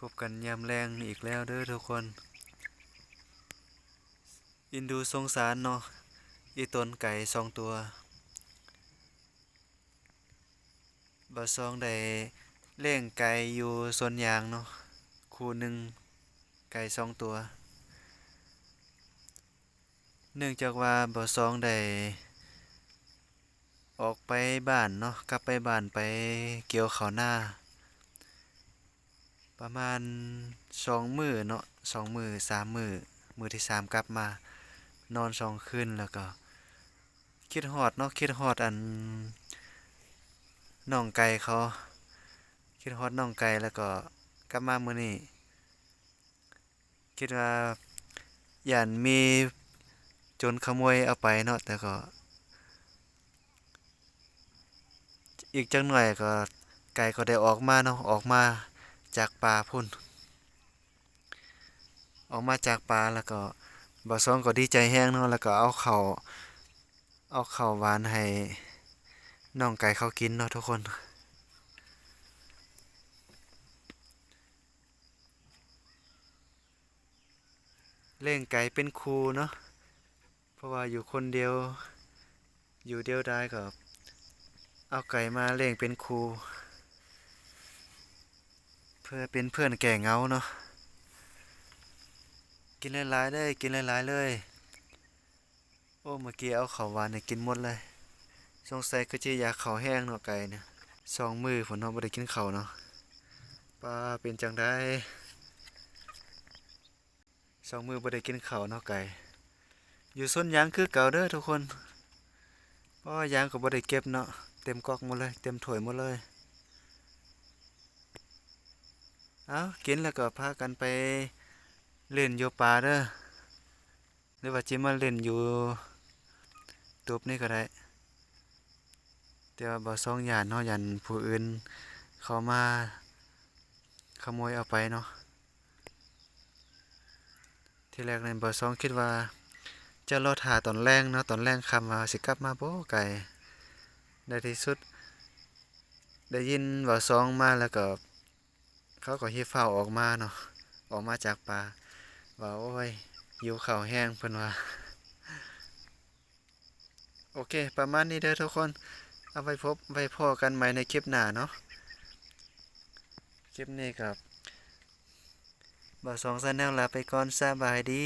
พบกันยามแรงอีกแล้วเด้อทุกคนอินดูสงสารเนาะอีตนไก่2 ตัวบ่ซองได้เลี้ยงไก่อยู่สวนยางเนาะคู่หนึ่งไก่2 ตัวเนื่องจากว่าบ่ซองได้ออกไปบ้านเนาะกลับไปบ้านไปเกี่ยวข้าวนาประมาณ2 มื้อเนาะ2 มื้อ3 มื้อมื้อที่3กลับมานอน2 คืนแล้วก็คิดฮอดเนาะคิดฮอดน้องไก่เขาคิดฮอดน้องไก่แล้วก็กลับมามื้อนี้คิดว่าย้านมีโจรขโมยเอาไปเนาะแต่ก็อีกจักหน่อยก็ไก่ก็ได้ออกมาเนาะออกมาจากป่าพุ่นออกมาจากป่าแล้วก็บ่าวสองก็ดีใจแรงเนาะแล้วก็เอาข้าวหวานให้น้องไก่เขากินเนาะทุกคนเลี้ยงไก่เป็นครูเนาะเพราะว่าอยู่คนเดียวอยู่เดียวดายก็เอาไก่มาเลี้ยงเป็นครูเพื่อเป็นเพื่อนแก้เหงาเนาะกินหลายๆเลยกินหลายๆเลยโอ้เมื่อกี้เอาข้าวหวานให้กินหมดเลยสงสัยคือสิอยากข้าวแห้งเนาะไก่เนี่ย2 มื้อพุ่นเนาะบ่ได้กินข้าวเนาะป้าเป็นจั่งใด2 มื้อบ่ได้กินข้าวเนาะไก่อยู่สวนยางคือเก่าเด้อทุกคนเพราะว่ายางก็บ่ได้เก็บเนาะเต็มก๊อกหมดเลยเต็มถ้วยหมดเลยเอ้ากินแล้วก็พากันไปเล่นอยู่ป่าเด้อหรือว่าจิมาเล่นอยู่ตูบนี่ก็ได้แต่ว่าบ่ซ่องย้านเนาะย้านผู้อื่นเข้ามาขโมยเอาไปเนาะที่แรกนั้นบ่ซ่องคิดว่าจะรอท่าตอนแลงเนาะตอนแลงค่ำว่าสิกลับมาบ่ไกลในที่สุดได้ยินบ่ซ่องมาแล้วก็เขาก็หิ้วฟ้าวออกมาเนาะออกมาจากป่าว่าโอ้ยหิวข้าวแห้งเพิ่นว่าโอเคประมาณนี้เด้อทุกคนเอาไว้พบไว้พ้อกันใหม่ในคลิปหน้าเนาะคลิปนี้ครับบ่าวสอง Channel ลาไปก่อนสบายดี